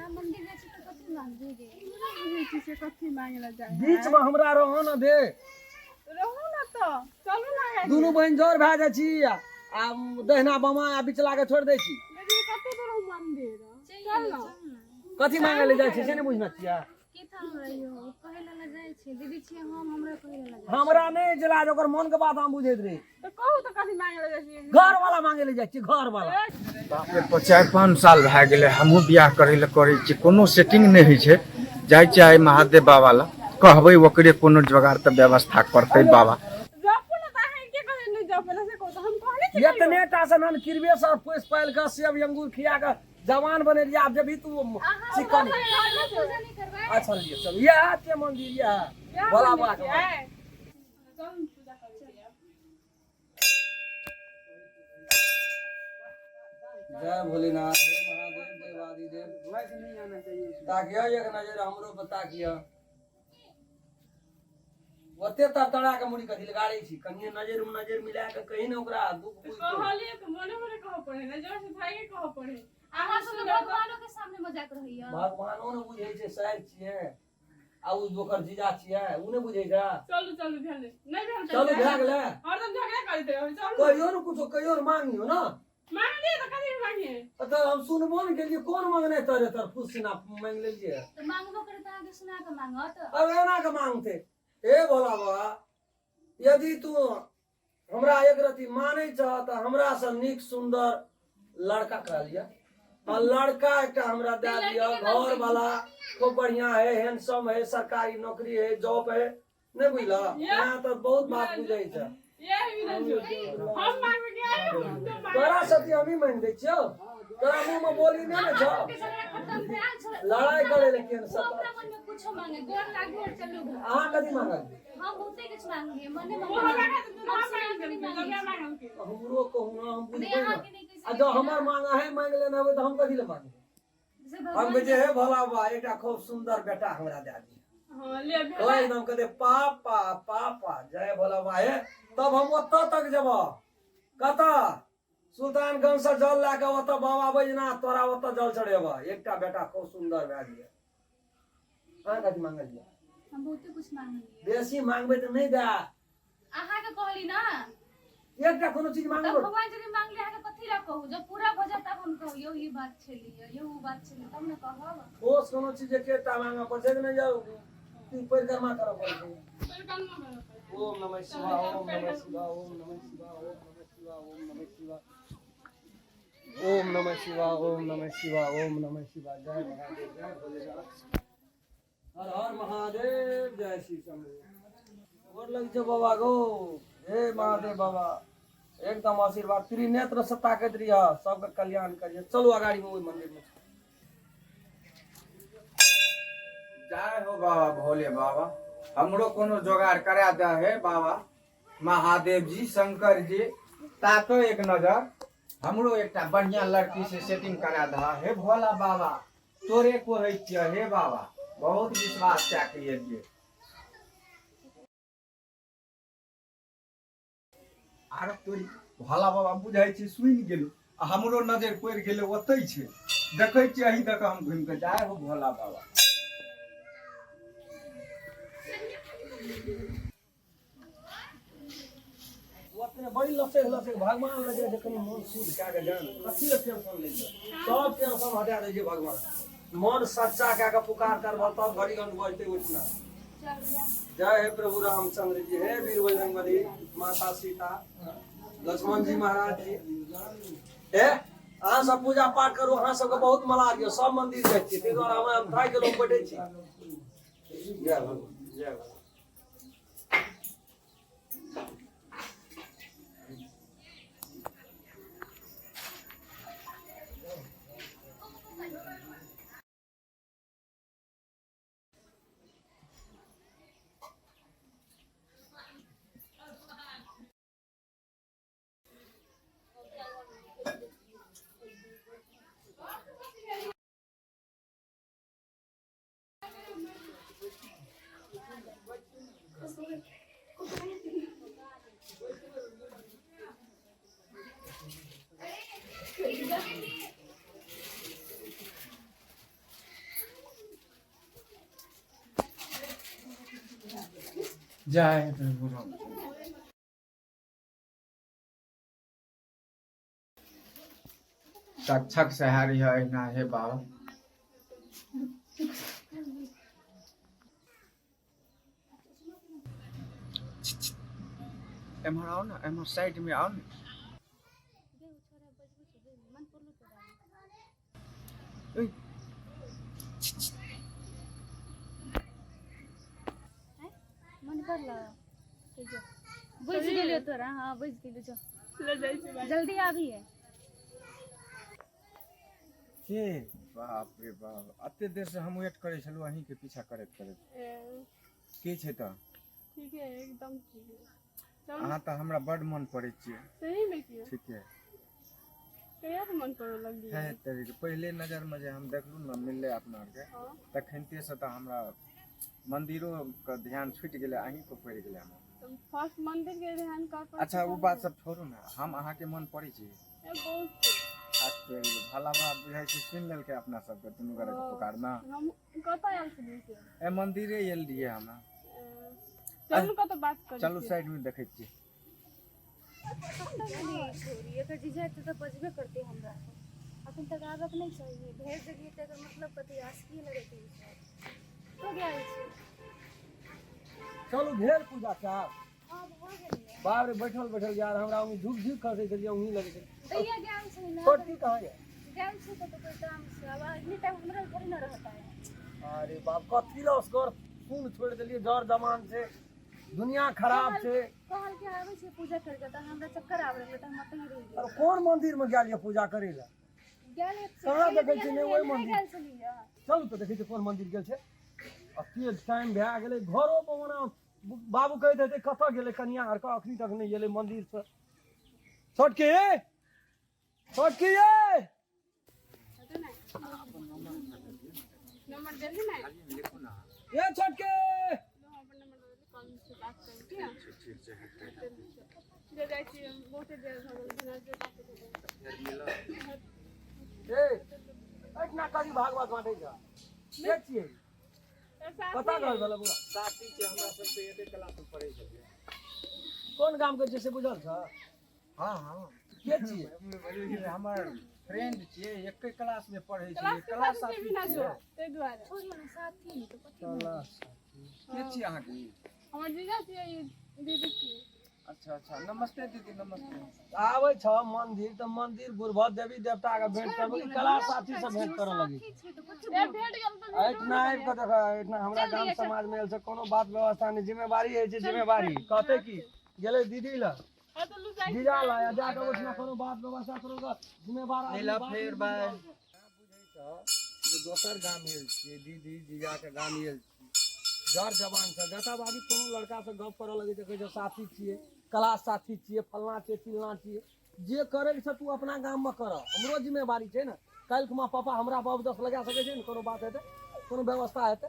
मंदिर जाय छी त कथि मांगबे गे बुझै छी से कथि मांगला जाय बीच में हमरा रहो न दे रहू न त चलू ना दुनू बहन जोर भए जाइ छी आ दहिना बामा आ बिचला के छोड़ दै छी लेकिन कते दूर मंदिर चल न कथि मांगे ले जाइ छी से नहीं बुझना छिया की था रहियो कहैला ला जाय छी दीदी छी हमरा कहैला ला जाय हमरा नहीं जला ओकर मन के बात हम बुझैत रही त कहू त कथि मांगला जाय छी घर वाला मांगे ले जाइ छी घर वाला बाप रे 4-5 साल भए गेलै हमहूँ बियाह करै लए करै छी कोनो सेटिंग नहीं होइ छै जाइ छी आइ महादेव बाबा लग कहबै ओकरे कोनो जोगाड़ तऽ व्यवस्था करतै बाबा जपू न त अहाँ के कहै नहीं जपला से कहू त हम कहले छी इतने टा से नन किरबे सब पोस पाल के सेब अंगूर खिया के जवान बने लिया अब जब भी तू चिकन पूजा नहीं करवाए अच्छा लिए चल ये के मंदिर ये भोला बाबा के चल पूजा करते जय भोलेनाथ हे महादेव देवादिदेव नहीं आना चाहिए ताकिया एक नजर हमरो पर ताकिया ओते तड़तड़ा के मुड़ी कथि लगाड़े छी कनिए नजर में नजर मिला के कहीं न ओकरा दुख बुझ कहलिए त मने मने कह पड़े न जोर से भागे कह पड़े अहाँ सब भगवानो के सामने मजाक रहिया भगवानो ने बुझे छै सैर छिए आ उ ओकर जीजा छिए उ ने बुझे जा चलू चलू भेल नहीं भेल चलू भए गेलै हरदम झगड़ा करते रहो चलू कहियो न कुछो कहियो न मांगियो ना मांग लिए त कथि मांगिए तो हम सुनबो न केलिए कोन मांगने तोरे तर पुछना मांग लेलिए त मांगबो करे त आगे सुना के मांगत अब एना के मांगते हे भोला बाबा यदि तू हमरा एक रति माने छ त हमरा से नीक सुंदर लड़का कह लिया और लड़का एक हमरा दे दिया घर वाला खूब बढ़िया है हैंडसम है सरकारी नौकरी है जॉब है नहीं बुझला यहाँ तो बहुत बात बुझे छ ये भी नहीं हम मांगबे के आए हम तो तोरा सती हम ही मान दे छियो तोरा मुंह में बोली नहीं ना छ लड़ाई करे लेकिन सब मन में कुछ मांगे गोर लागू और चलू घर अहाँ कथी मांगल हम बहुते कुछ मांगे मने हमरो कहूँ ना हम बुझबै ना आ जो हमर मांगा है मांग लेना हो तो हम कथी ले मांगे हम कहे हे भोला बाबा एकटा खूब सुंदर बेटा हमरा दे दी हां ले ओ एकदम कहते पापा पापा जय भोला बाबा हे तब हम ओत तक जब कता सुल्तानगंज से जल लाके ओत बाबा बैजनाथ तोरा ओत जल चढ़ेबा एकटा बेटा खूब सुंदर भए दिए अहाँ कथी मांगल दिया हम बहुते कुछ मांगे बेसी मांगबे त नहीं दे अहाँ के कहली ना एकटा कोनो चीज तब मांगबो भगवान जब मांगले अहाँ के कथि ला कहू जब पूरा हो जाए तब हम कहू यो ई बात छलिए यो उ बात छलिए तब न कहब ठोस कोनो चीज केटा मांगा पड़े नहीं जाओ तू परिक्रमा करब पड़े ओम नमः शिवाय ओम नमः शिवाय ओम नमः शिवाय ओम नमः शिवाय ओम नमः शिवाय ओम नमः शिवाय ओम नमः शिवाय जय महादेव जय भोलेनाथ हर हर महादेव जय श्री शंभू गोर लग छ बाबा गो हे महादेव बाबा एकदम आशीर्वाद त्रिनेत्र से ताकत रिया सबके कल्याण करिए चलो अगाड़ी में ओई मंदिर में जय हो बाबा भोले बाबा हमरो कोनो जोगाड़ करा दे हे बाबा महादेव जी शंकर जी तातो एक नजर हमरो एकटा बढ़िया लड़की से सेटिंग करा दे हे भोला बाबा तोरे कहै छियै हे बाबा बहुत विश्वास क्या करिए आर तोरी भोला बाबा बुझाइ छै सुनि गेलो आ हमरो नजर पड़ि गेलो ओतै छै देखै छी अही दक हम घुमि के जाय हो भोला बाबा ओतने बड़ी लसे भगवान लगे जे कनी मन शुद्ध कए के जान कथी ले टेंशन ले सब टेंशन हटा दे जे भगवान मन सच्चा कए के पुकार करब तब घड़ी गंड बजते उठना जय हे प्रभु रामचंद्र जी हे वीर बजरंगबली माता सीता लक्ष्मण जी महाराज जी हे अहाँ सब पूजा पाठ करू अहाँ सबके बहुत मजा दियो सब मंदिर जाइ छी ताहि दुआरे हम थाकि गेलहुँ बैठे छी जय भगवान जय भगवान जाए तो बुरा तक्षक सहारी है ना हे बाबा। एमहर आओ ना, एमहर साइड में आओ ना। ओइ, मन पड़ला बुझ गेलियो तोरा। हाँ बुझ गेलियो, जो जल्दी आबी है। के बाप रे बाप, अते देर से हम वेट करे छलु अहीं के पीछा करत करत। के छै त? ठीक है, एकदम ठीक है। अहाँ त हमरा बड मन पड़ै छियै। सही में किया? ठीक है। कहिया से मन पड़ो लग गया? है तेरी के पहले नजर में जे हम देखलू न मिलले अपना के, हाँ। तखनते से त हमरा मंदिरो का ध्यान छूट गेले, अहीं को पड़ गेले हमरा। तुम फर्स्ट मंदिर के ध्यान कर पर। अच्छा वो बात सब छोड़ू ना, हम अहाँ के मन पड़ै छी। ए बहुत आज भला बात बुझाइ छी, सुन लेल के अपना सब के दुनू गोरे के पुकार ना। हम कत आयल छी से? ए मंदिरे एल दिए हम। चलू कत बात कर। चलू साइड में देखै छी। छोरी एकर जीजा तो बजबे करते हमरा अखन तक आबक नहीं चाहिए। भेज देलिए त एकर मतलब कथी आसकी लगते है तो गया है। चलू ढेर पूजा चाह हां हो गेलिए। बाहर रे बैठल बैठल यार हमरा उनी धूप धूप कर दे उही लगे छै। दैया ज्ञान छै ना, छोटी कहां है? ज्ञान छै तो कोई काम से अब इतनी टाइम हमरा घर न रहता है। अरे बाप कथी लॉस कर खून छोड़ देलिए, डर जमान से दुनिया खराब छै। कहल के आवे छै पूजा करके त हमरा चक्कर आवे त हम अतही रह गेल। और कौन मंदिर में गेलिए पूजा करे ला? गेल है कहाँ देखै छी ने ओइ मंदिर। गेल छलिए। चलू तो देखै छी कोन मंदिर गेल छै। अते टाइम भए गेलै, घरो पर ओना बाबू कहैत हेतै कतऽ गेलै कनिया आर का, अखनी तक नहीं गेलै मंदिर से। छोटकी छोटकी ये नंबर दे दी ना। लिखो ना। ये छोटकी लो अपन नंबर दे दी, कॉल से बात कर ठीक है। जे जाय छी बहुत देर हो गेल बिना जे बात कर। ए इतना करी भागवत बांटे जा के छियै? पता घर वाला बुआ साथी छै हमरा सब से एते क्लास में पढ़ै छै। कोन गाम के छै से बुझल छ? हां हां के छियै? हमर फ्रेंड छियै, एके क्लास में पढ़ै छै। क्लास क्लास साथी साथी बिना जो छियै। ते द्वारा छोरी ना साथी तो कथी चला के छियै अहाँ के? हमर जीजा छियै ई दीदी की। अच्छा अच्छा, नमस्ते दीदी नमस्ते। आबै छ मंदिर त मंदिर बुढ़भा देवी देवता के भेंट करबो कि कला साथी से भेंट करऽ लगी? ए भेट गेल तो इतना आबि के देखा, इतना हमरा गांव समाज में से कोनो बात व्यवस्था नहीं, जिम्मेवारी है जिम्मेवारी कहते की गेले दीदी ला ए तो लू जाय जीजा ला या जाके उसमें कोनो बात व्यवस्था करोगा जिम्मेवार आदमी नीला बात फेर नहीं बाय। बुझै छ जे दोसर गाम गेल छियै, दीदी जीजा के गाम गेल छियै, जर जवान से जता बाबी कोनो लड़का से गप करऽ लगे त कहै छै साथी छियै, क्लास साथी छियै, फलना छियै चिलना छियै। जे करे छै तू अपना गाम में कर, हमरो जिम्मेवारी छै ना। काल्हि खुमा पापा हमरा बाप दस लगा सकै छै ने, कोनो बात हेतै कोनो व्यवस्था हेतै